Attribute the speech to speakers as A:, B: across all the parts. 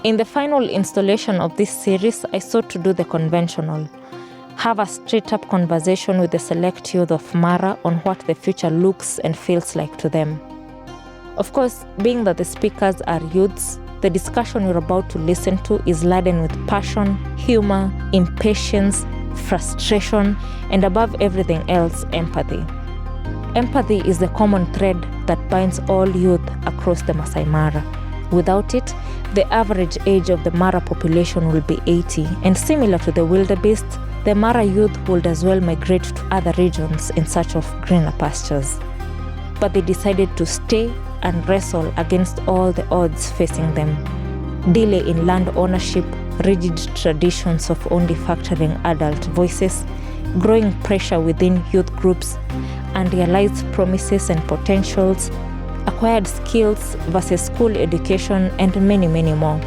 A: In the final installation of this series, I sought to do the conventional. Have a straight-up conversation with the select youth of Mara on what the future looks and feels like to them. Of course, being that the speakers are youths, the discussion you're about to listen to is laden with passion, humor, impatience, frustration, and above everything else, empathy. Empathy is the common thread that binds all youth across the Maasai Mara. Without it, the average age of the Mara population will be 80, and similar to the wildebeest, the Mara youth would as well migrate to other regions in search of greener pastures. But they decided to stay and wrestle against all the odds facing them. Delay in land ownership, rigid traditions of only factoring adult voices, growing pressure within youth groups, unrealized promises and potentials, acquired skills versus school education, and many, many more.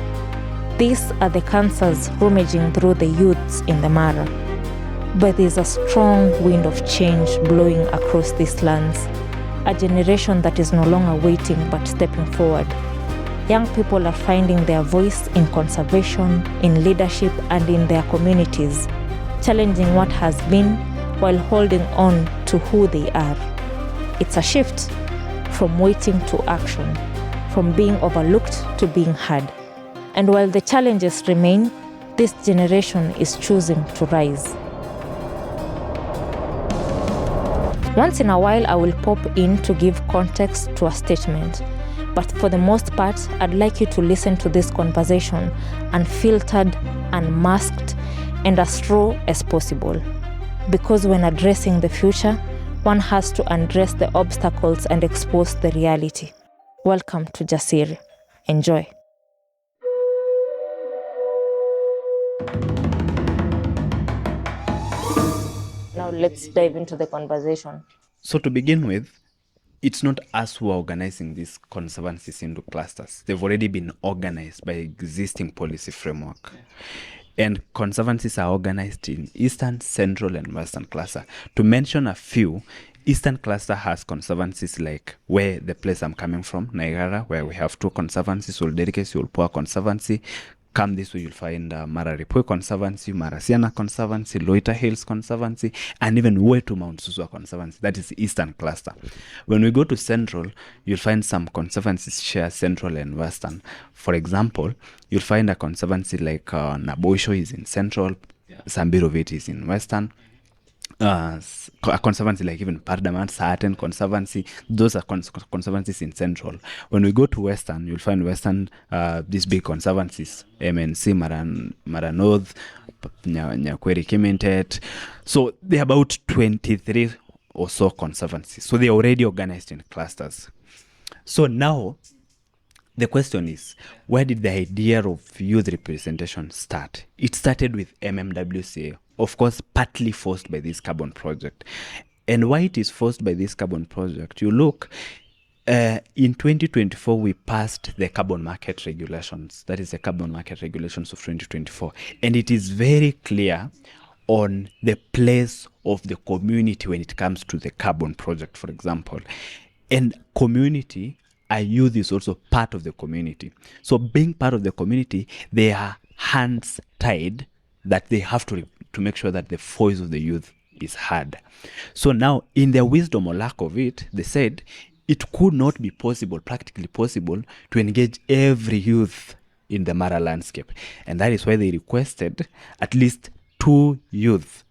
A: These are the cancers rummaging through the youths in the Mara. But there's a strong wind of change blowing across these lands. A generation that is no longer waiting but stepping forward. Young people are finding their voice in conservation, in leadership, and in their communities, challenging what has been while holding on to who they are. It's a shift from waiting to action, from being overlooked to being heard. And while the challenges remain, this generation is choosing to rise. Once in a while, I will pop in to give context to a statement. But for the most part, I'd like you to listen to this conversation unfiltered, unmasked, and as raw as possible. Because when addressing the future, one has to address the obstacles and expose the reality. Welcome to Jasiri. Enjoy. Now let's dive into the conversation.
B: So to begin with, it's not us who are organizing these conservancies into clusters. They've already been organized by existing policy framework. And conservancies are organized in Eastern, Central, and Western cluster. To mention a few, Eastern cluster has conservancies like where the place I'm coming from, Naigara, where we have 2 conservancies, Uldedikesi, Ulpoa Conservancy. Come this way, you'll find Mara Ripoi Conservancy, Marasiana Conservancy, Loiter Hills Conservancy, and even way to Mount Susua Conservancy. That is Eastern cluster. When we go to Central, you'll find some conservancies share Central and Western. For example, you'll find a conservancy like Naboisho is in Central, Sambirovit is in Western. A conservancy like even Pardaman, Saaten Conservancy, those are conservancies in Central. When we go to Western, you'll find Western, these big conservancies, MNC, Mara North, Nyakweri Kimintet. So they're about 23 or so conservancies. So they're already organized in clusters. So now, the question is, where did the idea of youth representation start? It started with MMWCA, of course, partly forced by this carbon project. And why it is forced by this carbon project? You look, in 2024, we passed the carbon market regulations. That is the carbon market regulations of 2024. And it is very clear on the place of the community when it comes to the carbon project, for example. And community, a youth is also part of the community. So being part of the community, they are hands tied that they have to make sure that the voice of the youth is heard. So now, in their wisdom or lack of it, they said it could not be possible, practically possible, to engage every youth in the Mara landscape. And that is why they requested at least 2 youth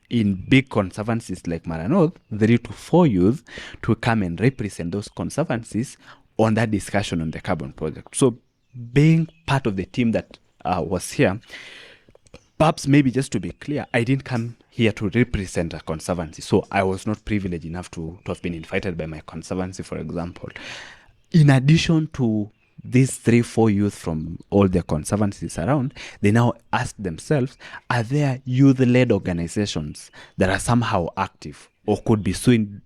B: in big conservancies like Mara North, 3 to 4 youth to come and represent those conservancies on that discussion on the carbon project. So being part of the team that was here, perhaps maybe just to be clear, I didn't come here to represent a conservancy. So I was not privileged enough to have been invited by my conservancy, for example. In addition to these 3-4 youth from all the conservancies around, they now asked themselves, are there youth-led organizations that are somehow active or could be seen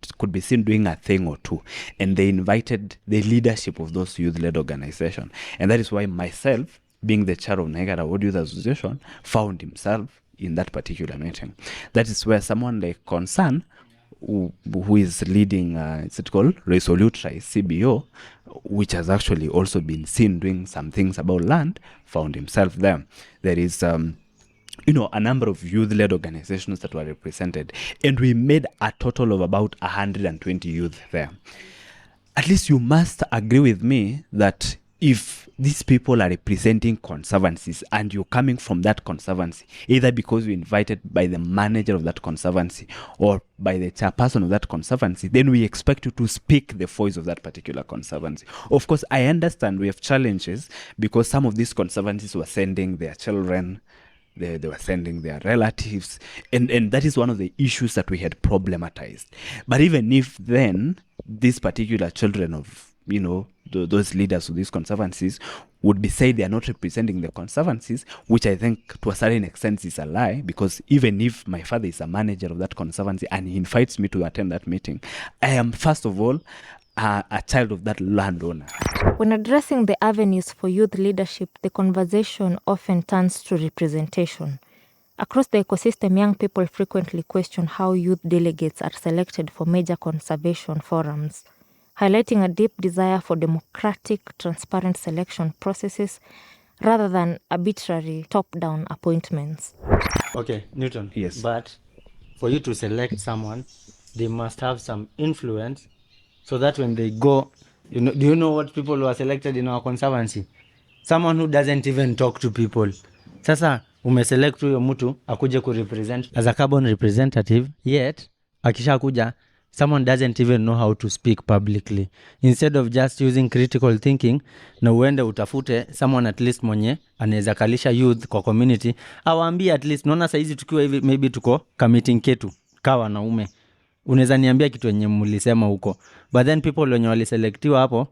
B: doing a thing or two? And they invited the leadership of those youth-led organizations. And that is why myself, being the chair of Naigara World Youth Association, found himself in that particular meeting. That is where someone like Concern who is leading, is it called Resolute Rise, CBO, which has actually also been seen doing some things about land, found himself there. There is a number of youth-led organizations that were represented, and we made a total of about 120 youth there. At least you must agree with me that if these people are representing conservancies and you're coming from that conservancy, either because you're invited by the manager of that conservancy or by the chairperson of that conservancy, then we expect you to speak the voice of that particular conservancy. Of course, I understand we have challenges because some of these conservancies were sending their children, they were sending their relatives, and that is one of the issues that we had problematized. But even if then these particular children of those leaders of these conservancies would be said they are not representing the conservancies, which I think to a certain extent is a lie, because even if my father is a manager of that conservancy and he invites me to attend that meeting, I am first of all a child of that landowner.
A: When addressing the avenues for youth leadership, the conversation often turns to representation. Across the ecosystem, young people frequently question how youth delegates are selected for major conservation forums, highlighting a deep desire for democratic, transparent selection processes rather than arbitrary top-down appointments.
C: Okay, Newton.
B: Yes.
C: But for you to select someone, they must have some influence so that when they go, do you know what people who are selected in our conservancy? Someone who doesn't even talk to people. Sasa umeselect huyo mtu akuje kurepresent as a carbon representative, yet akisha kuja, someone doesn't even know how to speak publicly. Instead of just using critical thinking, na uende utafute someone at least mwenye anaweza kalisha youth kwa community, awaambie at least, naona saizi tukiwa hivi maybe tuko committing ketu kawa naume, unaweza niambia kitu yenye mlisema huko, but then people wenye waliselektiwa hapo,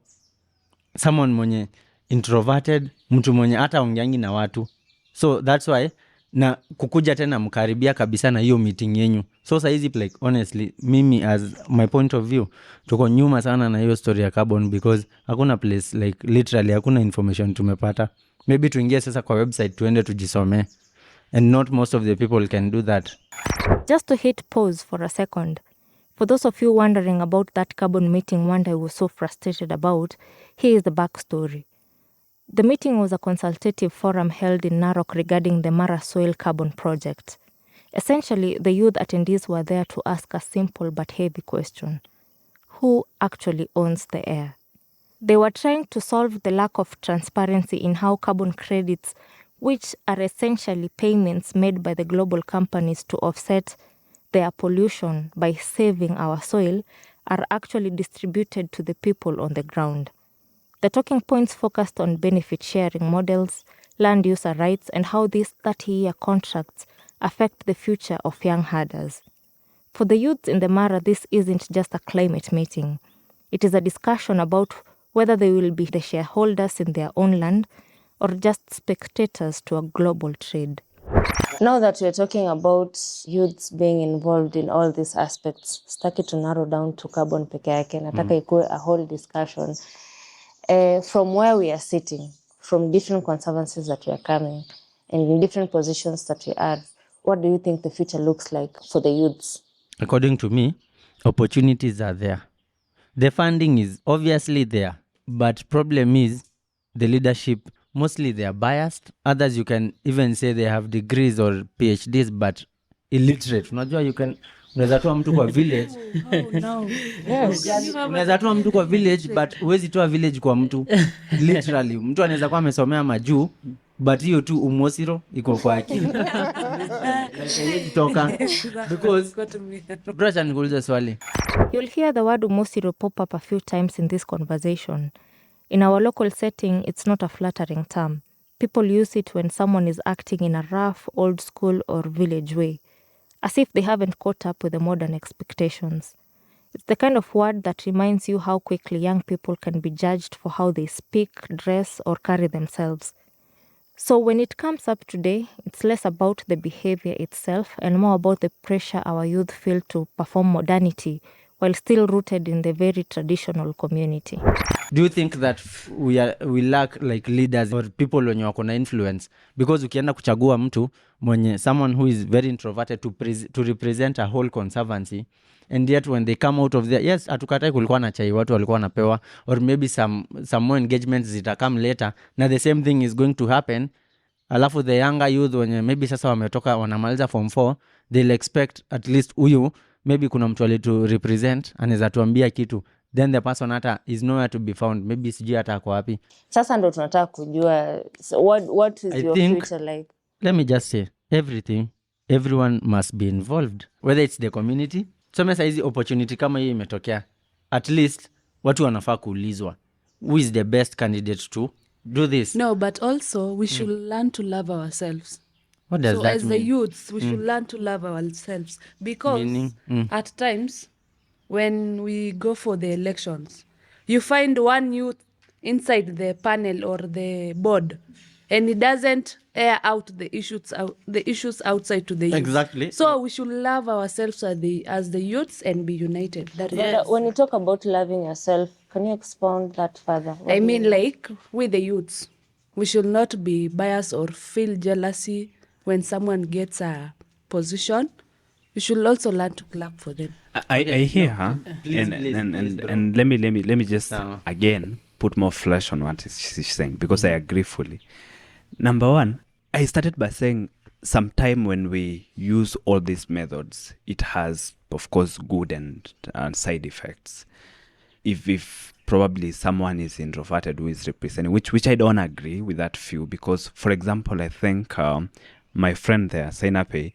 C: someone mwenye introverted, mtu mwenye hata ongeangi na watu. So that's why na kukuja tena mkaribia kabisa na hiyo meeting yenyu. So saizi like honestly mimi as my point of view tuko nyuma sana na hiyo story ya carbon, because hakuna place like literally hakuna information tumepata. Maybe tuingie sasa kwa website tuende tujisome, and not most of the people can do that.
A: Just to hit pause for a second. For those of you wondering about that carbon meeting Wanda was so frustrated about, here is the backstory. The meeting was a consultative forum held in Narok regarding the Mara soil carbon project. Essentially, the youth attendees were there to ask a simple but heavy question. Who actually owns the air? They were trying to solve the lack of transparency in how carbon credits, which are essentially payments made by the global companies to offset their pollution by saving our soil, are actually distributed to the people on the ground. The talking points focused on benefit sharing models, land user rights, and how these 30-year contracts affect the future of young herders. For the youths in the Mara, this isn't just a climate meeting. It is a discussion about whether they will be the shareholders in their own land or just spectators to a global trade.
D: Now that we're talking about youths being involved in all these aspects, sitaki to narrow down to carbon peke yake, nataka ikuwe a whole discussion. From where we are sitting, from different conservancies that we are coming, and in different positions that we are, what do you think the future looks like for the youths?
C: According to me, opportunities are there. The funding is obviously there, but problem is the leadership, mostly they are biased. Others you can even say they have degrees or PhDs but illiterate. Unajua unaweza toa mtu kwa village. Unaweza toa mtu kwa village but huwezi toa village kwa mtu. Literally mtu anaweza kuwa amesomea majuu but hiyo tu umosiro iko kwa akili. Because brother nikuulize swali.
A: You'll hear the word umosiro pop up a few times in this conversation. In our local setting, it's not a flattering term. People use it when someone is acting in a rough, old school or village way, as if they haven't caught up with the modern expectations. It's the kind of word that reminds you how quickly young people can be judged for how they speak, dress, or carry themselves. So when it comes up today, it's less about the behavior itself and more about the pressure our youth feel to perform modernity while still rooted in the very traditional community.
C: Do you think that we lack like leaders or people wenye wako na influence? Because ukienda kuchagua mtu mwenye someone who is very introverted to represent a whole conservancy, and yet when they come out of there, yes, hatukatai kulikuwa na chai watu walikuwa wanapewa, or maybe some more engagements zitakam later, na the same thing is going to happen. Alafu the younger youth wenye maybe sasa wametoka wanamaliza form 4, they'll expect at least huyu maybe kuna mtu alitu represent anaweza tuambia kitu, then the person hata is nowhere to be found, maybe sijui hata ako wapi.
D: Sasa ndo tunataka kujua, so what is your future like?
C: Let me just say, everyone must be involved, whether it's the community. Tuseme saa hizi opportunity kama hii imetokea, at least watu wanafaa kuulizwa who is the best candidate to do this.
E: No, but also we should learn to love ourselves.
C: What does
E: so
C: that
E: as
C: mean?
E: the youths, we should learn to love ourselves, because
C: Meaning?
E: at times when we go for the elections, you find one youth inside the panel or the board, and he doesn't air out the issues outside to the youth.
C: Exactly.
E: So we should love ourselves as the youths and be united. That is
D: When you talk about loving yourself, can you expound that further?
E: I mean, like with the youths, we should not be biased or feel jealousy when someone gets a position. We should also learn to clap for them.
B: I hear her,
C: Please,
B: and let me just again put more flesh on what she's saying, because I agree fully. Number one, I started by saying sometime when we use all these methods, it has, of course, good and side effects. If probably someone is introverted who is representing, which I don't agree with that view, because, for example, I think my friend there, Sainape,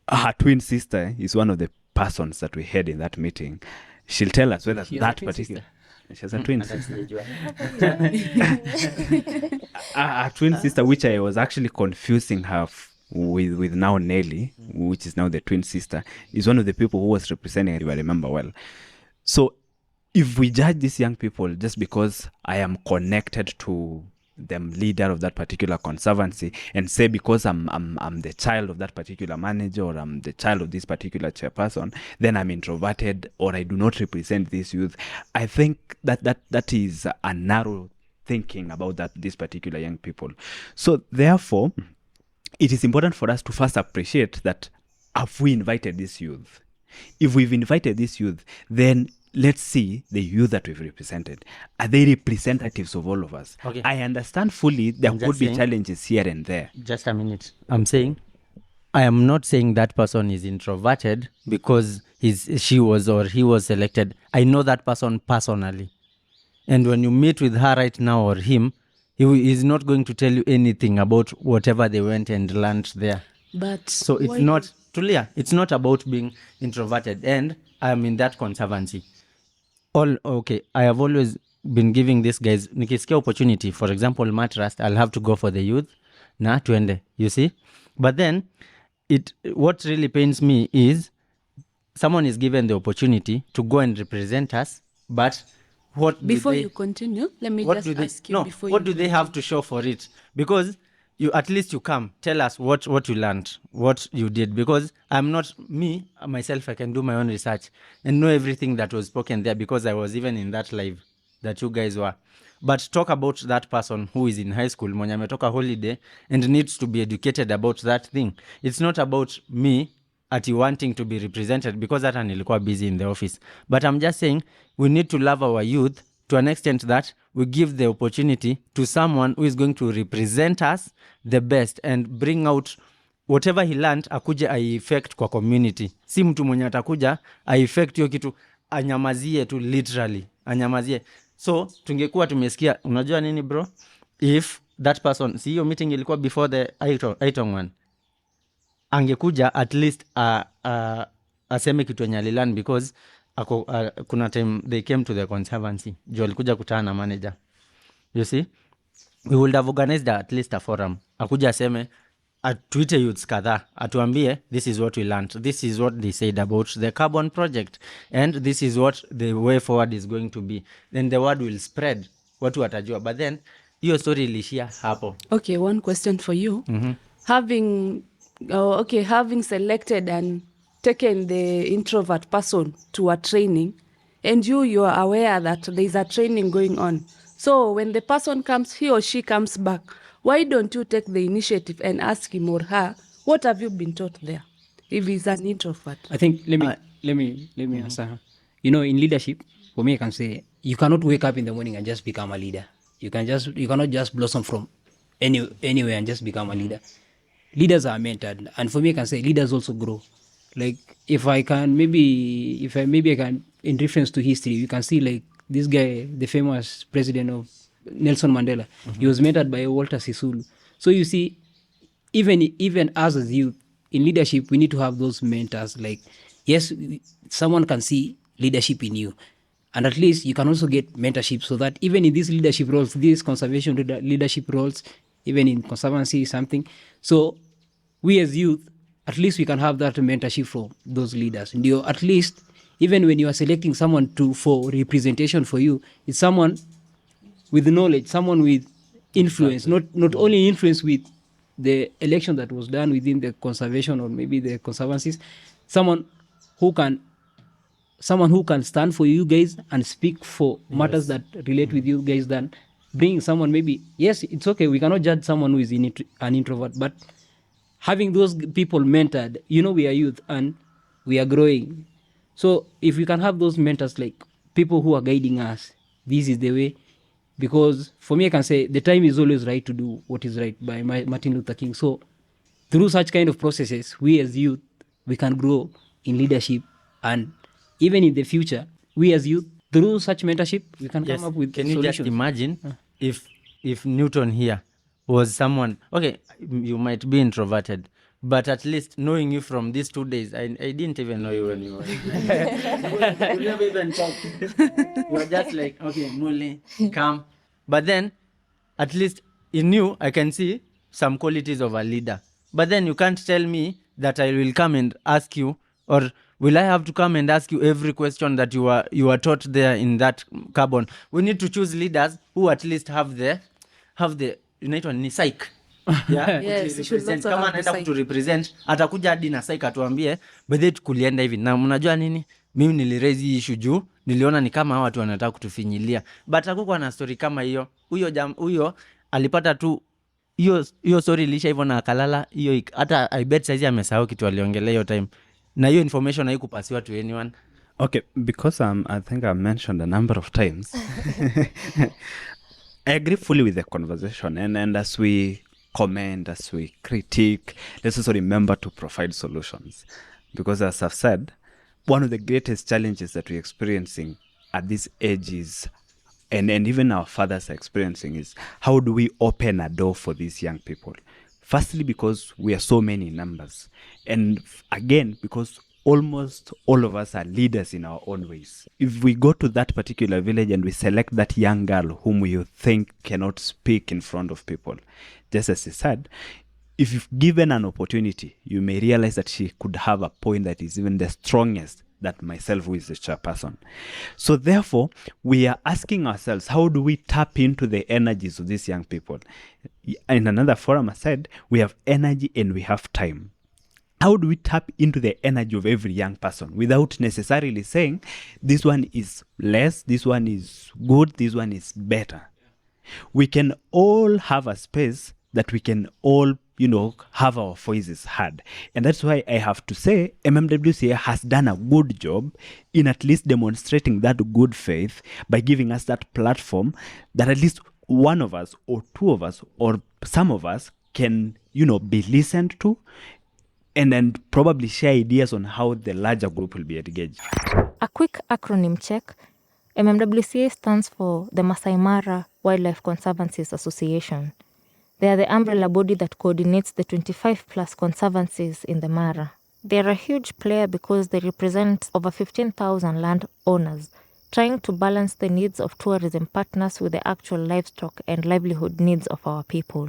B: her twin sister is one of the persons that we had in that meeting. She'll tell us whether that particular... She has a twin sister. A twin sister, which I was actually confusing her with now Nelly, which is now the twin sister, is one of the people who was representing, if I remember well. So if we judge these young people just because I am connected to the leader of that particular conservancy, and say because I'm the child of that particular manager, or I'm the child of this particular chairperson, then I'm introverted, or I do not represent this youth, I think that is a narrow thinking about these particular young people. So therefore, it is important for us to first appreciate that have we invited this youth? If we've invited this youth, then let's see the youth that we've represented. Are they representatives of all of us?
C: Okay.
B: I understand fully there could be challenges here and there.
C: Just a minute. I am not saying that person is introverted because she was or he was selected. I know that person personally. And when you meet with her right now or him, he is not going to tell you anything about whatever they went and learned there.
E: But
C: So it's not, Tulia, it's not about being introverted. And I am in that conservancy. I have always been giving these guys, nikisikia opportunity, for example, Matrust, I'll have to go for the youth, na tuende, you see? But then, what really pains me is, someone is given the opportunity to go and represent us, but
E: before you continue, let me just ask you before
C: what do they have to show for it? Because at least you come, tell us what you learned, what you did. Because I'm not, myself, I can do my own research and know everything that was spoken there, because I was even in that live that you guys were. But talk about that person who is in high school, mwenye ametoka holiday and needs to be educated about that thing. It's not about me wanting to be represented, because hata nilikuwa busy in the office. But I'm just saying we need to love our youth to an extent that we give the opportunity to someone who is going to represent us the best and bring out whatever he learned, akuje ai-effect kwa community. Si mtu mwenye atakuja ai-effect hiyo kitu, anyamazie tu, literally anyamazie. So tungekuwa tumesikia, unajua nini bro, if that person, si hiyo meeting ilikuwa before the Aitong one, angekuja at least aseme kitu yenye alilearn, because kuna time they came to the conservancy, juu alikuja kutana na manager, you see, we would have organized at least a forum, akuja aseme, atuite youths kadhaa, atuambie this is what we learned, this is what they said about the carbon project, and this is what the way forward is going to be. Then the word will spread, watu watajua. But then hiyo story ilishia hapo.
E: Okay, one question for you. Having selected and taken the introvert person to a training, and you are aware that there is a training going on. So when the person comes, he or she comes back, why don't you take the initiative and ask him or her, what have you been taught there? If he's an introvert.
F: I think let me answer her. You know, in leadership, for me, I can say you cannot wake up in the morning and just become a leader. You cannot just blossom from anywhere and just become a leader. Leaders are mentored, and for me, I can say leaders also grow. Like if I can in reference to history, you can see like this guy, the famous president of Nelson Mandela. He was mentored by Walter Sisulu. So you see, even us as youth in leadership, we need to have those mentors. Like, yes, someone can see leadership in you, and at least you can also get mentorship, so that even in these leadership roles, these conservation leadership roles, even in conservancy, something. So we as youth, at least we can have that mentorship from those leaders. And you, at least, even when you are selecting someone for representation for you, it's someone with knowledge, someone with influence, not only influence with the election that was done within the conservation or maybe the conservancies, someone who can stand for you guys and speak for matters that relate with you guys, than bringing someone maybe, yes, it's okay, we cannot judge someone who is an introvert, but having those people mentored, we are youth and we are growing. So if we can have those mentors, like people who are guiding us, this is the way. Because for me, I can say the time is always right to do what is right, by Martin Luther King. So through such kind of processes, we as youth, we can grow in leadership, and even in the future, we as youth, through such mentorship, we can come up with
C: Can
F: solutions.
C: you just imagine if Newton here was someone, okay, you might be introverted, but at least knowing you from these 2 days, I didn't even know you when you were. You never even talked. You were just like, okay, Mule, come. But then, at least in you, I can see some qualities of a leader. But then you can't tell me that I will come and ask you, or will I have to come and ask you every question that you are taught there in that carbon? We need to choose leaders who at least have the unaitwa ni psych. Yeah,
E: Yes, you should also
C: kama
E: have the
C: anaenda
E: psych.
C: kutu represent, atakuja hadi na psych atuambie bedhe tukulienda hivi, na mnajua nini, mimi niliraise hii issue juu niliona ni kama hawa watu wanataka kutufinyilia, but hakukuwa na story kama hiyo. Huyo alipata tu hiyo story ilisha hivyo na akalala. Hiyo hata I bet saizi amesahau kitu aliongelea hiyo time, na hiyo information haikupasiwa to anyone.
B: Okay, because I think I mentioned a number of times. I agree fully with the conversation, and as we comment, as we critique, let's also remember to provide solutions. Because as I've said, one of the greatest challenges that we're experiencing at this age is, and even our fathers are experiencing, is how do we open a door for these young people? Firstly, because we are so many in numbers. And again, because almost all of us are leaders in our own ways. If we go to that particular village and we select that young girl whom you think cannot speak in front of people, just as he said, if you've given an opportunity, you may realize that she could have a point that is even the strongest that myself, who is the chairperson. So therefore, we are asking ourselves, how do we tap into the energies of these young people? In another forum, I said, we have energy and we have time. How do we tap into the energy of every young person without necessarily saying this one is less, this one is good, this one is better? We can all have a space that we can all, have our voices heard. And that's why I have to say MMWCA has done a good job in at least demonstrating that good faith by giving us that platform that at least one of us or two of us or some of us can, be listened to, and then probably share ideas on how the larger group will be engaged.
A: A quick acronym check. MMWCA stands for the Maasai Mara Wildlife Conservancies Association. They are the umbrella body that coordinates the 25 plus conservancies in the Mara. They are a huge player because they represent over 15,000 land owners, trying to balance the needs of tourism partners with the actual livestock and livelihood needs of our people.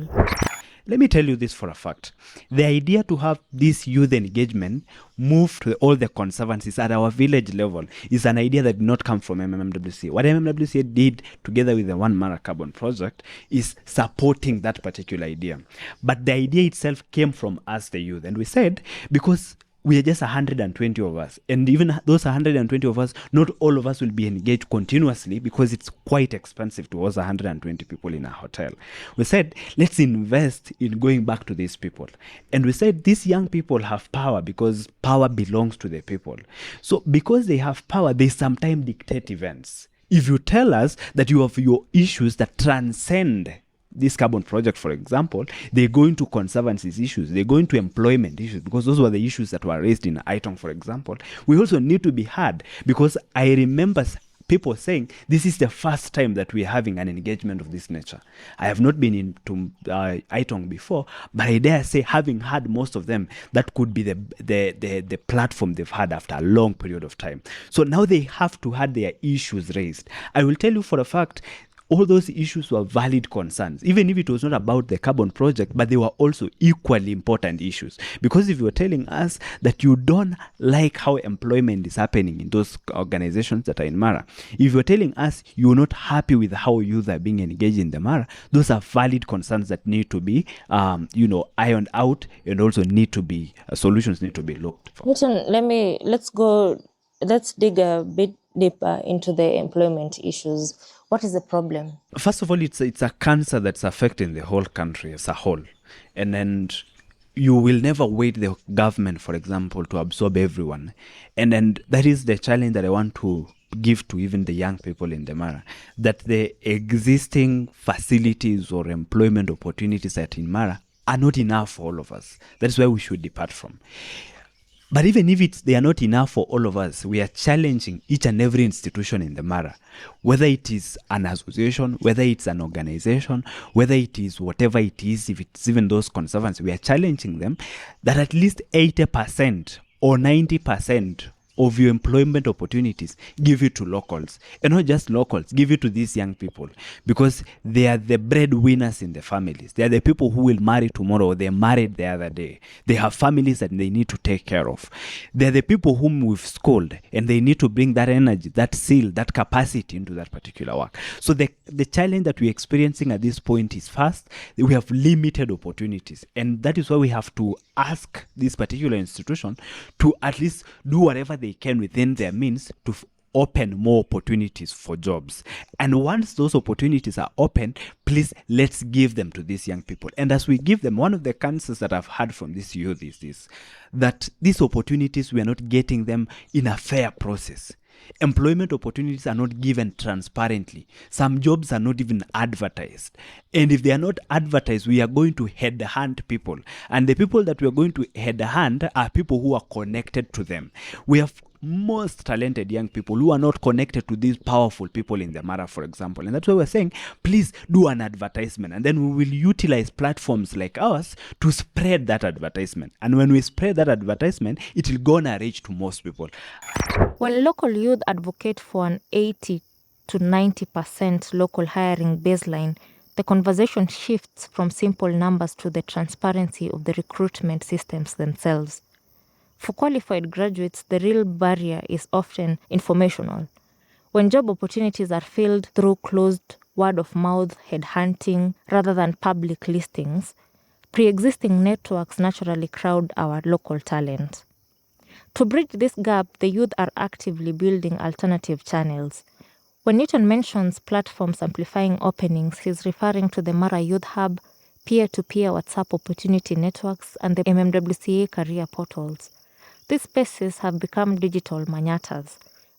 B: Let me tell you this for a fact. The idea to have this youth engagement move to all the conservancies at our village level is an idea that did not come from MMWCA. What MMWCA did together with the One Mara Carbon Project is supporting that particular idea. But the idea itself came from us, the youth. And we said, because we are just 120 of us. And even those 120 of us, not all of us will be engaged continuously because it's quite expensive to host 120 people in a hotel. We said, let's invest in going back to these people. And we said, these young people have power because power belongs to the people. So because they have power, they sometimes dictate events. If you tell us that you have your issues that transcend this carbon project, for example, they go into conservancy issues, they go into employment issues, because those were the issues that were raised in Aitong, for example. We also need to be heard, because I remember people saying, this is the first time that we're having an engagement of this nature. I have not been into Aitong before, but I dare say, having had most of them, that could be the platform they've had after a long period of time. So now they have to have their issues raised. I will tell you for a fact, all those issues were valid concerns, even if it was not about the carbon project, but they were also equally important issues. Because if you're telling us that you don't like how employment is happening in those organizations that are in Mara, if you're telling us you're not happy with how youth are being engaged in the Mara, those are valid concerns that need to be, ironed out, and also need to be, solutions need to be looked for.
D: Newton, let's dig a bit deeper into the employment issues. What is the problem?
B: First of all, it's a cancer that's affecting the whole country as a whole. And then you will never wait the government, for example, to absorb everyone. And then that is the challenge that I want to give to even the young people in the Mara, that the existing facilities or employment opportunities at in Mara are not enough for all of us. That's where we should depart from. But even if they are not enough for all of us, we are challenging each and every institution in the Mara, whether it is an association, whether it's an organization, whether it is whatever it is, if it's even those conservancies, we are challenging them that at least 80% or 90% of your employment opportunities, give it to locals. And not just locals, give it to these young people, because they are the breadwinners in the families. They are the people who will marry tomorrow, or they married the other day. They have families that they need to take care of. They are the people whom we've schooled, and they need to bring that energy, that zeal, that capacity into that particular work. So the challenge that we're experiencing at this point is, first, we have limited opportunities. And that is why we have to ask this particular institution to at least do whatever they can within their means to open more opportunities for jobs. And once those opportunities are open, please, let's give them to these young people. And as we give them, one of the cancers that I've heard from this youth is this, that these opportunities, we are not getting them in a fair process. Employment opportunities are not given transparently. Some jobs are not even advertised. And if they are not advertised, we are going to headhunt people. And the people that we are going to headhunt are people who are connected to them. We have most talented young people who are not connected to these powerful people in the Mara, for example. And that's why we're saying, please do an advertisement. And then we will utilize platforms like ours to spread that advertisement. And when we spread that advertisement, it will go and reach to most people.
A: When local youth advocate for an 80 to 90% local hiring baseline, the conversation shifts from simple numbers to the transparency of the recruitment systems themselves. For qualified graduates, the real barrier is often informational. When job opportunities are filled through closed word-of-mouth headhunting rather than public listings, pre-existing networks naturally crowd our local talent. To bridge this gap, the youth are actively building alternative channels. When Newton mentions platforms amplifying openings, he's referring to the Mara Youth Hub, peer-to-peer WhatsApp opportunity networks, and the MMWCA career portals. These spaces have become digital manyatas,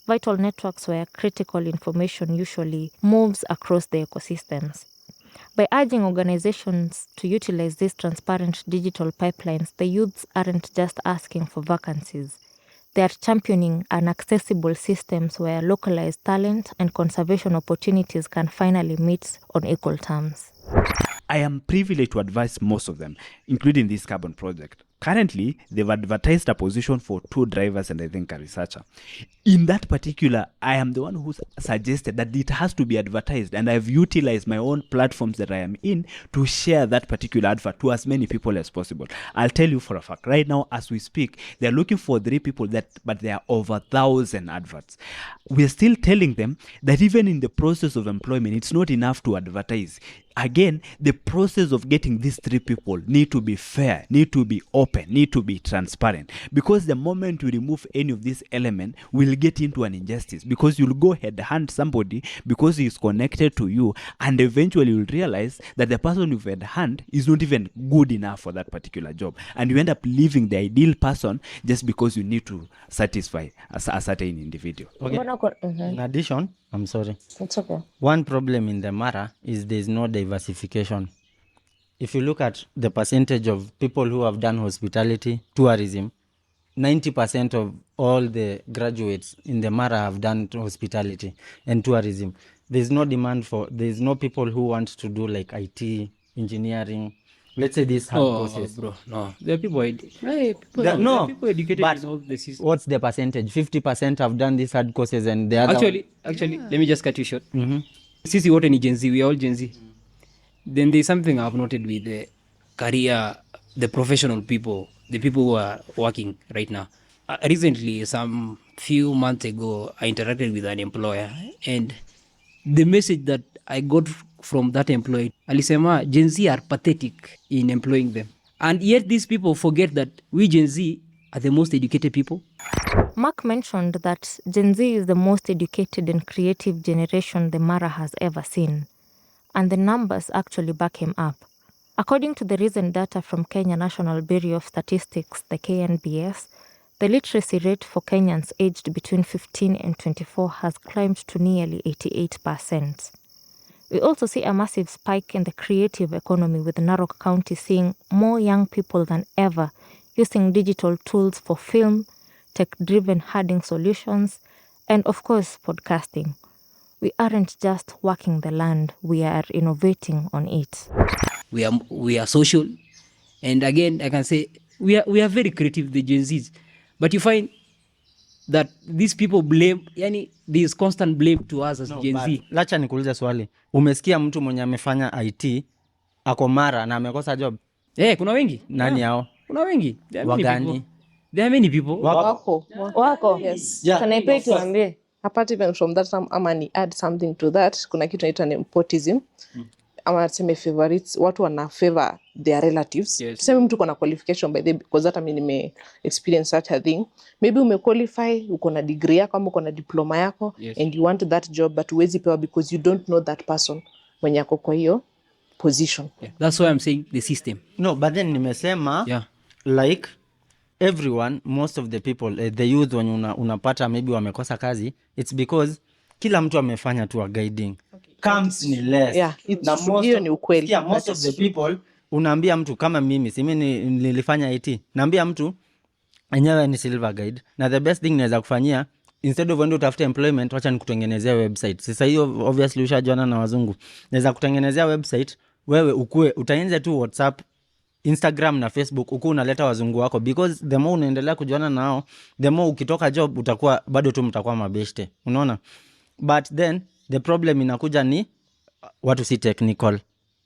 A: vital networks where critical information usually moves across the ecosystems. By urging organizations to utilize these transparent digital pipelines, the youths aren't just asking for vacancies. They are championing an accessible systems where localized talent and conservation opportunities can finally meet on equal terms.
B: I am privileged to advise most of them, including this carbon project. Currently, they've advertised a position for 2 drivers and I think a researcher. In that particular, I am the one who suggested that it has to be advertised, and I've utilized my own platforms that I am in to share that particular advert to as many people as possible. I'll tell you for a fact, right now as we speak, they're looking for 3 people, but there are over 1,000 adverts. We're still telling them that even in the process of employment, it's not enough to advertise. again, the process of getting these 3 people need to be fair, need to be open, need to be transparent. Because the moment you remove any of this element, we'll get into an injustice. Because you'll go headhunt somebody because he is connected to you, and eventually you'll realize that the person you've headhunt is not even good enough for that particular job. And you end up leaving the ideal person just because you need to satisfy a certain individual.
C: Okay. In addition, I'm sorry.
D: It's okay.
C: One problem in the Mara is there's no diversification. If you look at the percentage of people who have done hospitality, tourism, 90% of all the graduates in the Mara have done hospitality and tourism. There's no people who want to do like IT, engineering. Let's say these hard courses.
F: Bro, no. There are people,
E: Hey, people
F: there
C: no,
F: are people educated
C: but
F: in all the systems.
C: what's the percentage? 50% have done these hard courses and the other...
F: Actually, let me just cut you short. Sisi wote ni Gen Z, we are all Gen Z. Then there's something I've noted with the career, the professional people, the people who are working right now. Recently, some few months ago, I interacted with an employer, and the message that I got from that employee, alisema Gen Z are pathetic in employing them. And yet these people forget that we Gen Z are the most educated people.
A: Mark mentioned that Gen Z is the most educated and creative generation the Mara has ever seen. And the numbers actually back him up. According to the recent data from Kenya National Bureau of Statistics, the KNBS, the literacy rate for Kenyans aged between 15 and 24 has climbed to nearly 88%. We also see a massive spike in the creative economy, with Narok County seeing more young people than ever using digital tools for film, tech-driven herding solutions, and of course, podcasting. We aren't just working the land, we are innovating on it.
F: We are social, and again I can say we are very creative, the Gen Zs. But you find that these people blame, yani there is constant blame to us as Gen Z.
C: Lacha nikuulize swali. Umesikia mtu mwenye amefanya IT ako Mara na amekosa job?
F: Kuna wengi.
C: Nani hao?
F: Kuna wengi. There are many
C: Wagani?
F: people. There are many people.
D: Wako.
G: Yes.
C: Yeah.
D: Can I pay tuambie?
G: Apart even from that, ama ni add something to that, kuna kitu naitwa nepotism. Ama tuseme favorites, watu wana favor their relatives.
F: Yes.
G: Tuseme mtu kuna qualification by the, because hata mimi nime experience such a thing. Maybe umequalify, uko na degree yako ama uko na diploma yako,
F: Yes.
G: and you want that job but huwezi pewa because you don't know that person mwenye ako kwa hiyo position.
F: Yeah. That's why I'm saying the system.
C: No, but then nimesema
F: Yeah.
C: like everyone, most of the people, the youth when unapata maybe wamekosa kazi, it's because kila mtu amefanya tu a guiding. Camps ni less.
G: Yeah, it's
C: Na
G: true. Hiyo ni ukweli.
C: Yeah, most of the people unaambia mtu kama mimi, si mimi nilifanya IT. Naambia mtu enyewe ni silver guide. Na the best thing naweza kufanyia, instead of wende utafute employment, wacha nikutengenezea website. Sasa hiyo obviously ushajuana na wazungu. Naweza kutengenezea website, wewe ukue utaanza tu WhatsApp, Instagram na Facebook, ukue unaleta wazungu wako, because the more unaendelea kujuana nao, the more ukitoka job utakuwa bado tu mtakuwa mabeshte. Unaona? But then the problem inakuja ni watu si technical.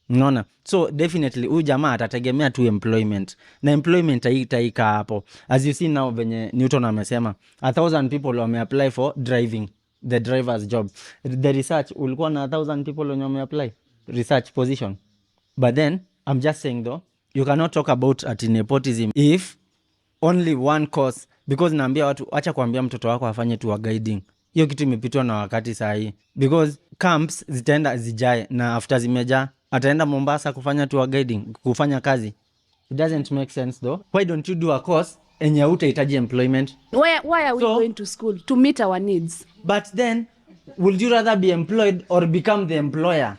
C: Unaona? So definitely huyu jamaa atategemea tu employment. Na employment haitaika hapo. As you see now venye Newton amesema, 1,000 people wameapply for driving, the driver's job. The research, ulikuwa na 1,000 people wenye wameapply research position. But then I'm just saying though, you cannot talk about at nepotism if only one course, because naambia watu acha kuambia mtoto wako afanye tu guiding. Hiyo kitu imepitwa na wakati saa hii, because camps zitaenda zijae, na after zimejaa ataenda Mombasa kufanya tu guiding, kufanya kazi. It doesn't make sense though. Why don't you do a course enye hutahitaji employment?
E: Why are we going to school? To meet our needs.
C: But then would you rather be employed or become the employer?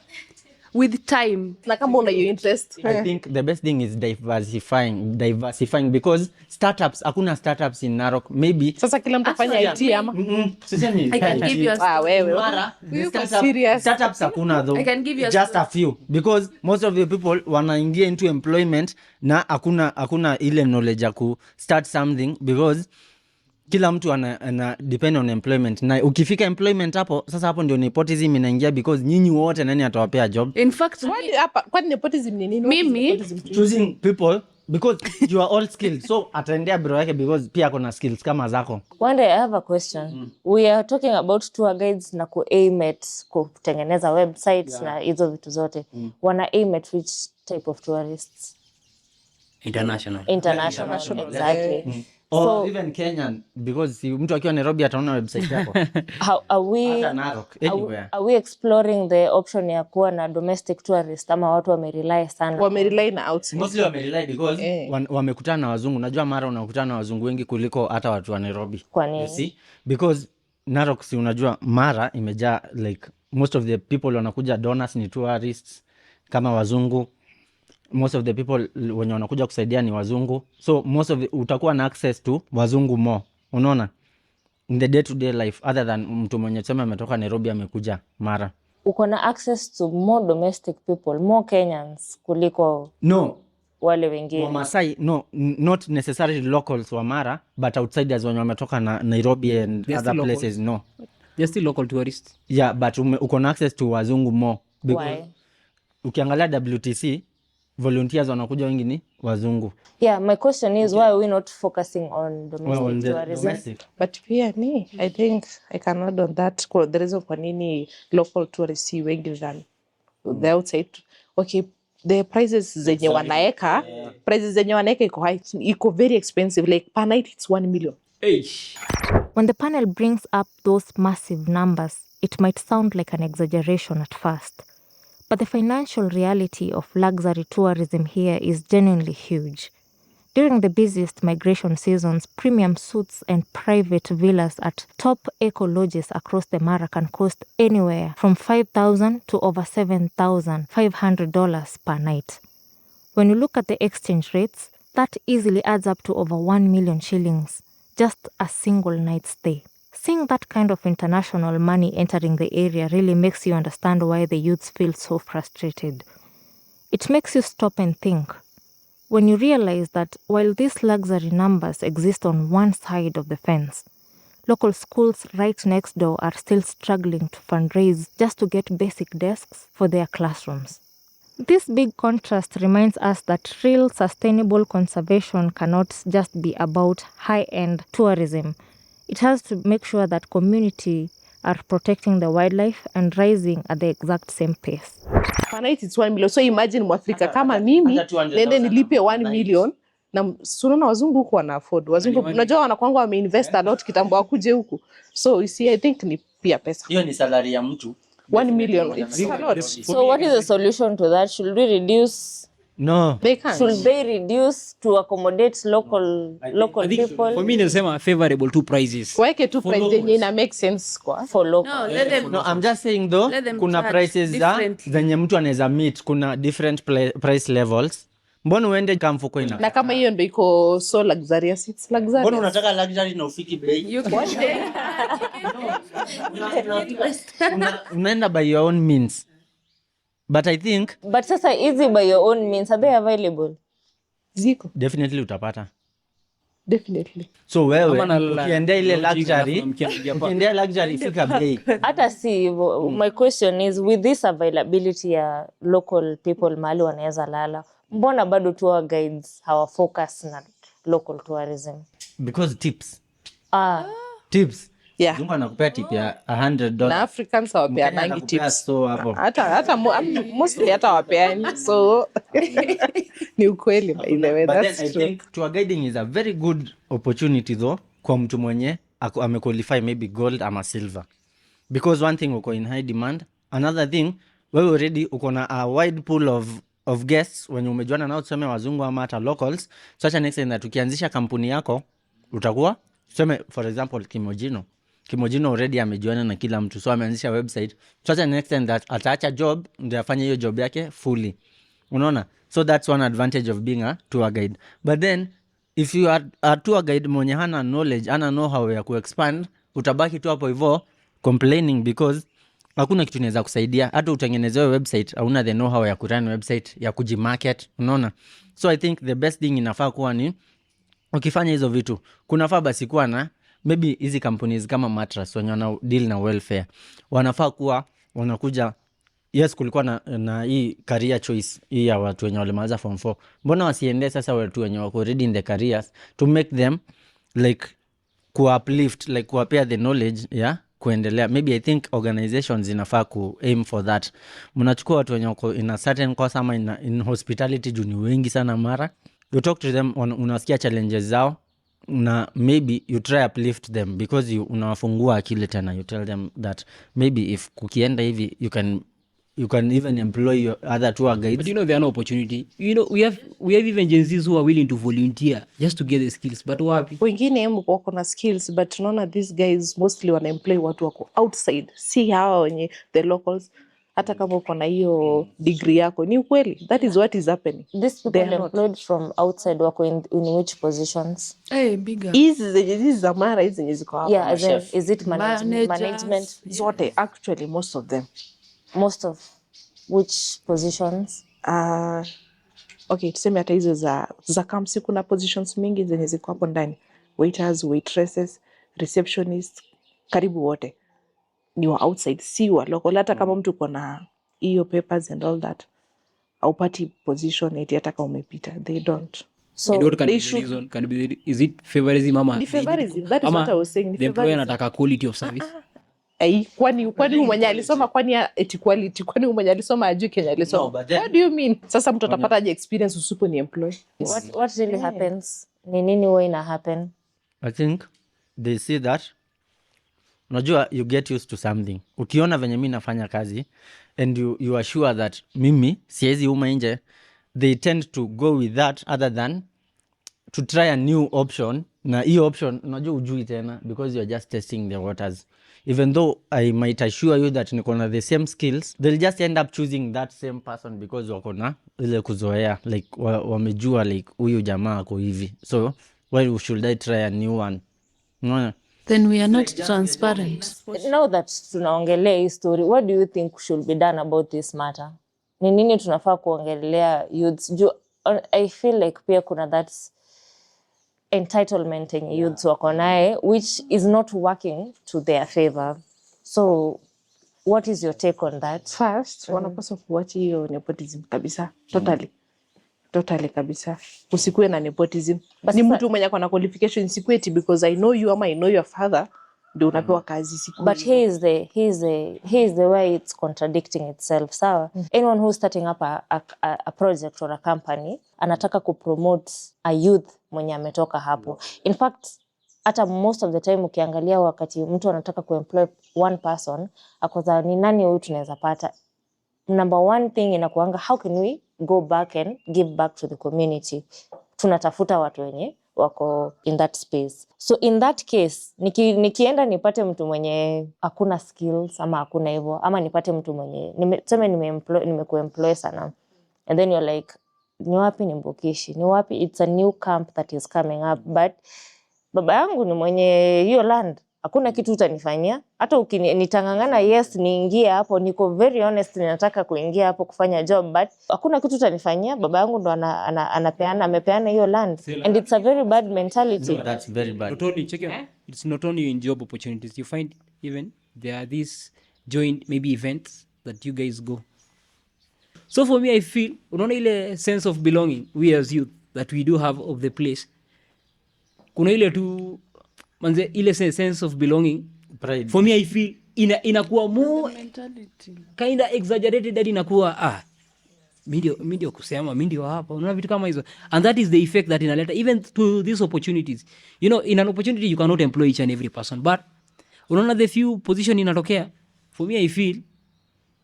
E: With time.
G: Na kama una your interest.
C: I think the best thing is diversifying because startups, hakuna startups in Narok. Maybe
G: Sasa kila mtu afanya IT ama?
E: I can give you a
G: Wewe. Serious.
C: startups hakuna though.
E: I can give you a
C: just a few, because most of the people wanaingia into employment na hakuna ile knowledge ya ku start something, because kila mtu ana depend on employment, na ukifika employment hapo sasa, hapo ndio nepotism inaingia, because nyinyi wote nani atawapea job?
E: In fact,
G: Kwani nepotism ni nini? What is
E: Mimi-
G: nepotism?
C: Choosing people because you are all skilled, so ataendea bro yake because pia kuna skills kama zako.
D: One day I have a question. We are talking about tour guides na ku-aim at kutengeneza websites na hizo vitu zote. Wana aim at which type of tourists?
F: International.
D: International, exactly.
C: Or even Kenyan, because si mtu akiwa Nairobi ataona website yako.
D: How are we
C: Hata Narok, anywhere.
D: are we exploring the option ya kuwa na domestic tourist ama watu wamerely sana?
G: Wamerely na outside.
C: Mostly wamerely because wamekutana na wazungu. Najua Mara unakutana na wazungu wengi kuliko hata watu wa Nairobi.
D: Kwa nini?
C: You see? Because Narok, si unajua Mara imejaa, like most of the people wanakuja donors ni tourists kama wazungu. Most of the people wenye wanakuja kusaidia ni wazungu, so most of utakuwa na access to wazungu more, unaona, in the day to day life, other than mtu mwenye tuseme ametoka Nairobi amekuja Mara.
D: Uko na access to more domestic people, more Kenyans kuliko
C: No,
D: wale wengine.
C: wa Maasai, no, not necessarily locals wa Mara, but outsiders wenye wametoka na Nairobi and
F: They're
C: other
F: still
C: places, no.
F: They're still local tourists.
C: Yeah, but uko na access to wazungu more because
D: Why?
C: ukiangalia WTC volunteers wanakuja wengi ni wazungu.
D: Yeah, my question is why are we not focusing on domestic
C: Well, on the
D: tourism?
C: domestic.
G: But pia ni, I think I can add on that. The reason kwa nini local tourists si wengi than the outside. Okay, the prices zenye wanaeka, iko very expensive. Like per night it's 1 million.
A: When the panel brings up those massive numbers, it might sound like an exaggeration at first. But the financial reality of luxury tourism here is genuinely huge. During the busiest migration seasons, premium suites and private villas at top eco lodges across the Mara can cost anywhere from $5,000 to over $7,500 per night. When you look at the exchange rates, that easily adds up to over 1 million shillings, just a single night stay. Seeing that kind of international money entering the area really makes you understand why the youths feel so frustrated. It makes you stop and think. When you realize that while these luxury numbers exist on one side of the fence, local schools right next door are still struggling to fundraise just to get basic desks for their classrooms. This big contrast reminds us that real sustainable conservation cannot just be about high-end tourism. It has to make sure that community are protecting the wildlife and rising at the exact same pace.
G: Per night it's 1 million. So imagine Mwafrika kama mimi, nende nilipe 1 million. Na sunaona wazungu huku wana afford. Wazungu, unajua wanakuanga wameinvest a lot kitambo wakuje huku. So you see, I think ni pia pesa.
C: Hiyo ni salary ya mtu.
G: 1 million, it's a lot.
D: So what is the solution to that? Should we reduce?
C: No.
G: They can't.
D: Should they reduce to accommodate local
F: I think
D: people
F: for me nasema favorable to prices.
G: Waeke tu price yenye ina make sense kwa.
D: for local?
E: No, let them.
C: No, I'm just saying though,
E: Let them
C: kuna
E: charge
C: prices za
E: differently.
C: zenye mtu anaweza meet, kuna different price levels. Mbona uende kama mfuko ina?
G: Na kama hiyo ndio iko so luxurious, it's luxurious.
C: Mbona unataka luxury na ufiki bei?
E: You can
C: Unaenda by your own means. But I think
D: But sasa easy by your own means, are they available?
G: Ziko,
C: definitely utapata.
G: definitely.
C: So wewe
F: Ama na
C: ukiendea ile
F: logic
C: luxury,
F: alafu mkiingia pa-
C: ukiendea luxury fika bei.
D: Hata si hivyo. My question is, with this availability ya local people mahali wanaweza lala, mbona bado tour guides hawa focus na local tourism?
C: Because tips.
D: Tips.
G: Yeah.
C: Zungu anakupea tip ya $100.
G: Na Africans hawapea
C: Mkenya
G: nangi
C: anakupea
G: tips.
C: so hapo.
G: Hata mostly hata wapeani. So ni ukweli by the way,
C: But
G: that's
C: then I
G: true.
C: think tour guiding is a very good opportunity though kwa mtu mwenye amequalify maybe gold ama silver, because one thing uko in high demand, another thing wewe already uko na a wide pool of guests wenye umejuana nao, tuseme wazungu ama hata locals, such an extent that ukianzisha kampuni yako utakuwa tuseme for example Kimojino already amejuana na kila mtu, so ameanzisha website such an extent that ataacha job ndio afanye hiyo job yake fully, unaona. So that's one advantage of being a tour guide. But then if you are a tour guide mwenye hana knowledge, hana know-how ya kuexpand, utabaki tu hapo hivyo complaining because hakuna kitu inaweza kusaidia. Hata utengenezewe website, hauna the know-how ya kurun website, ya kujimarket, unaona. So I think the best thing inafaa kuwa ni ukifanya hizo vitu, kunafaa basi kuwa na maybe hizi companies kama mattress wenye wana deal na welfare wanafaa kuwa wanakuja. Yes, kulikuwa na hii career choice hii ya watu wenye walimaliza form 4. Mbona wasiende sasa watu wenye wako already in the careers to make them like ku-uplift, like kuwapea the knowledge ya kuendelea. Maybe I think organizations inafaa ku-aim for that. Mnachukua watu wenye wako in a certain course ama in hospitality juu ni wengi sana Mara. You talk to them, unasikia challenges zao na maybe you try uplift them because unawafungua akili tena. You tell them that maybe if kukienda hivi you can even employ your other tour guides.
F: But there are no opportunity. We have even Gen Zs who are willing to volunteer just to get the skills. But wapi?
G: Wengine wako na skills but tunaona these guys mostly wana employ watu wako outside, si hawa wenye the locals. Hata kama uko na hiyo degree yako ni ukweli, that is what is happening.
D: These people employed from outside wako in which positions?
E: Bigger.
G: Hizi za Mara hizi zenye ziko hapa.
D: Yeah, as in, is it management?
G: Zote actually most of them.
D: Most of which positions?
G: Okay, tuseme hata hizo za kamsi kuna positions mingi zenye ziko hapo ndani. Waiters, waitresses, receptionists, karibu wote ni wa outside, si wa local. Hata kama mtu kona hiyo papers and all that, haupati position eti hata kama umepita. They don't.
F: So can be is it favorism ama?
G: The favorism, that is what I was saying.
F: The employer anataka quality of service.
G: Kwani mwenye alisoma kwani eti quality, kwani mwenye alisoma ajui Kenya alisoma. No, what do you mean? Sasa mtu atapata aje experience usipo ni employ?
D: What really happens? Ni nini huwa ina happen?
C: I think they see that unajua you get used to something. Ukiona venye mimi nafanya kazi and you are sure that mimi siwezi uma nje, they tend to go with that other than to try a new option. Na hiyo option unajua ujui tena because you are just testing the waters. Even though I might assure you that niko na the same skills, they'll just end up choosing that same person because wako na ile kuzoea, like wamejua like huyu jamaa ako hivi, so why should I try a new one? No.
E: Then we are not transparent.
D: Now that tunaongelea hii story, what do you think should be done about this matter? Ni nini tunafaa kuongelea youths? I feel like pia kuna that entitlement in youths wako naye which is not working to their favor. So what is your take on that?
G: First, wanapaswa kuacha hiyo nepotism kabisa. Totally kabisa. Usikuwe na nepotism. Ni mtu mwenye ako na qualification, isikuwe eti because I know you ama I know your father ndio unapewa kazi siku.
D: But here is the way it's contradicting itself. Sawa? Anyone who's starting up a project or a company anataka kupromote a youth mwenye ametoka hapo. In fact, hata most of the time ukiangalia wakati mtu anataka kuemploy one person, akoza ni nani huyu tunaweza pata? Number one thing inakuanga how can we go back and give back to the community? Tunatafuta watu wenye wako in that space. So in that case, nikienda nipate mtu mwenye hakuna skills ama hakuna hivyo, ama nipate mtu mwenye nimekuemploy sana, and then you're like, ni wapi nimbokishi? Ni wapi? It's a new camp that is coming up, but baba yangu ni mwenye hiyo land, hakuna kitu utanifanyia. Hata ukinitangangana yes niingie hapo, niko very honest, ninataka kuingia hapo kufanya job, but hakuna kitu utanifanyia. Baba yangu ndo amepeana hiyo land, and it's a very bad mentality.
C: No, that's very bad.
F: Not only it's not only in job opportunities. You find even there are these joint maybe events that you guys go. So for me I feel unaona ile sense of belonging we as youth that we do have of the place. Kuna ile tu manze ile sense of belonging, pride. For me I feel inakuwa more kind of exaggerated, that inakuwa mimi ndio kusema mimi ndio hapa, unaona vitu kama hizo, and that is the effect that inaleta even to these opportunities. In an opportunity you cannot employ each and every person, but unaona the few position inatokea. For me I feel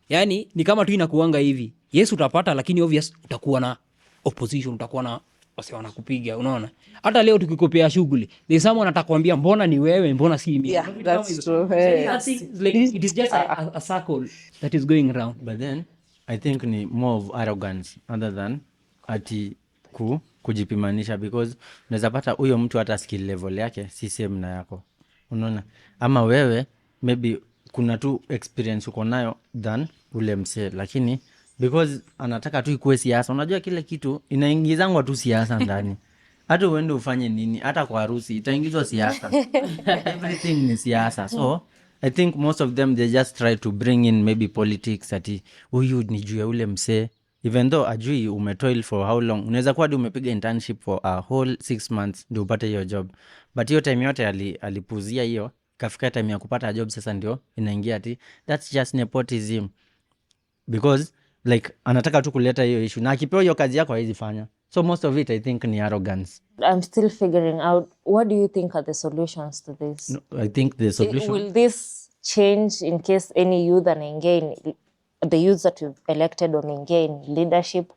F: yani ni kama tu inakuanga hivi, yes utapata, lakini obvious utakuwa na opposition, utakuwa na wasi wanakupiga, unaona. Hata leo tukikopea shughuli, there's someone atakwambia mbona ni wewe, mbona si mimi.
G: Yeah, that's true.
F: It is just a circle that is going around.
C: But then I think ni more of arrogance other than ati kujipimanisha, because unaweza pata huyo mtu hata skill level yake si same na yako, unaona. Ama wewe maybe kuna tu experience uko nayo than ule msee, lakini because anataka tu ikuwe siasa. Unajua kile kitu inaingizangwa tu siasa ndani. hata uende ufanye nini, hata kwa harusi itaingizwa siasa. Everything ni siasa. So I think most of them they just try to bring in maybe politics, ati huyu ni juu ya ule msee, even though ajui umetoil for how long. Unaweza kuwa hadi umepiga internship for a whole 6 months ndio upate hiyo job, but hiyo time yote alipuzia hiyo, kafika time ya kupata job sasa ndio inaingia ati that's just nepotism, because like anataka tu kuleta hiyo issue, na akipewa hiyo kazi yako haizi fanya. So most of it I think ni arrogance.
D: I'm still figuring out, what do you think are the solutions to this?
C: No, I think the solution...
D: Will this change in case any youth anaingia in, the youths that you've elected wameingia in leadership?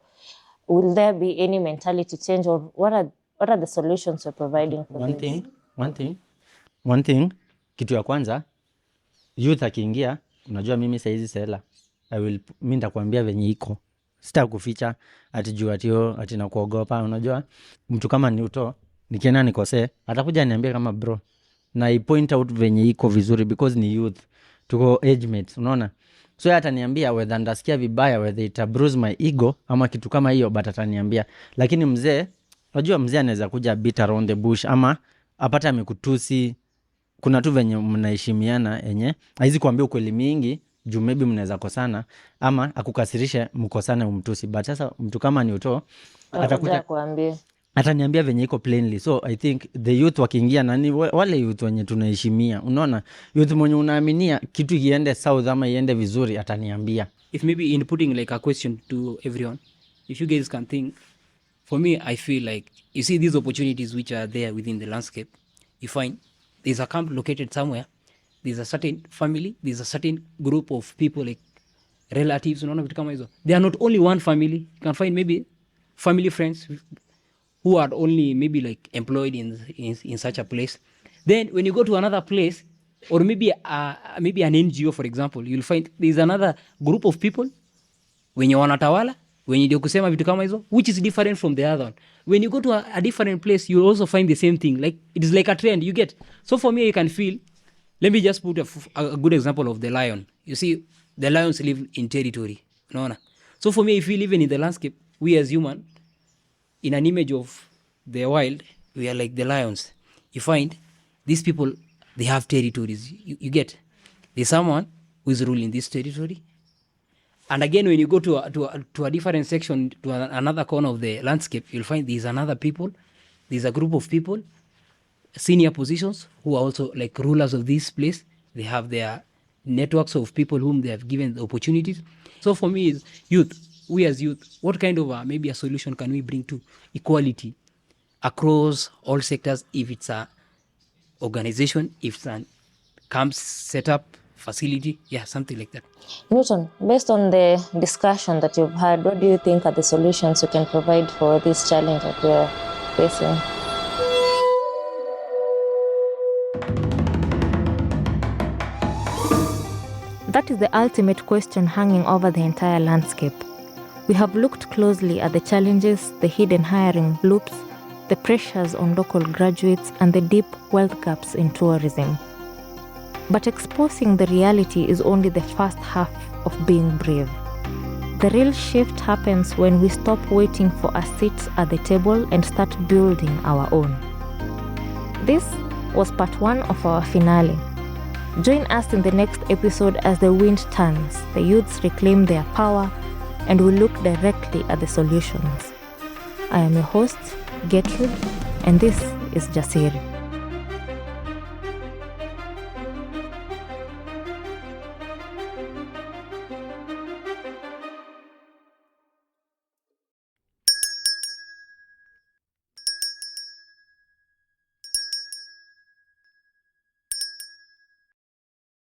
D: Will there be any mentality change, or what are the solutions you're providing for
C: One thing, kitu ya kwanza, youth akiingia, unajua mimi saizi sela, mi nitakwambia venye iko, sita kuficha ati juu ati na kuogopa. Unajua mtu kama ni uto, nikienda nikosee, atakuja niambia kama bro, na I point out venye iko vizuri, because ni youth, tuko age mates, unaona. So hata niambia whether ndasikia vibaya, whether ita bruise my ego ama kitu kama hiyo, but ataniambia. Lakini mzee, unajua mzee anaweza kuja beat around the bush, ama apata amekutusi. Kuna tu venye mnaheshimiana yenye haizi kuambia ukweli mingi juu maybe mnaweza kosana, ama akukasirishe mkosane umtusi. But sasa mtu kama ni uto, atakuja
D: kuambia,
C: ataniambia venye iko plainly. So I think the youth wakiingia, nani wale youth wenye tunaheshimia, unaona, youth mwenye unaaminia kitu iende south ama iende vizuri, ataniambia.
F: If maybe in putting like a question to everyone, if you guys can think, for me I feel like, you see these opportunities which are there within the landscape, you find there's a camp located somewhere, there's a certain family, there's a certain group of people, like relatives, unaona vitu kama hizo. They are not only one family, you can find maybe family friends who are only maybe like employed in such a place. Then when you go to another place, or maybe an NGO for example, you'll find there's another group of people wenye wanatawala, wenye ndio kusema vitu kama hizo, which is different from the other one. When you go to a different place, you'll also find the same thing. Like it is like a trend, you get. So for me, you can feel, let me just put a good example of the lion. You see, the lions live in territory. No. So for me, if we live in the landscape, we as human, in an image of the wild, we are like the lions. You find these people, they have territories. You get. There's someone who is ruling this territory. And again, when you go to a different section, to another corner of the landscape, you'll find there's another people. There's a group of people, senior positions, who are also like rulers of this place. They have their networks of people whom they have given the opportunities. So for me, is youth. We as youth, what kind of maybe a solution can we bring to equality across all sectors? If it's a organization, if it's a camp setup, facility, yeah, something like that.
D: Newton, based on the discussion that you've had, what do you think are the solutions you can provide for this challenge that we're facing?
A: That is the ultimate question hanging over the entire landscape. We have looked closely at the challenges, the hidden hiring loops, the pressures on local graduates, and the deep wealth gaps in tourism. But exposing the reality is only the first half of being brave. The real shift happens when we stop waiting for a seat at the table and start building our own. This was part 1 of our finale. Join us in the next episode as the wind turns, the youths reclaim their power, and we look directly at the solutions. I am your host, Gertrude, and this is Jasiri.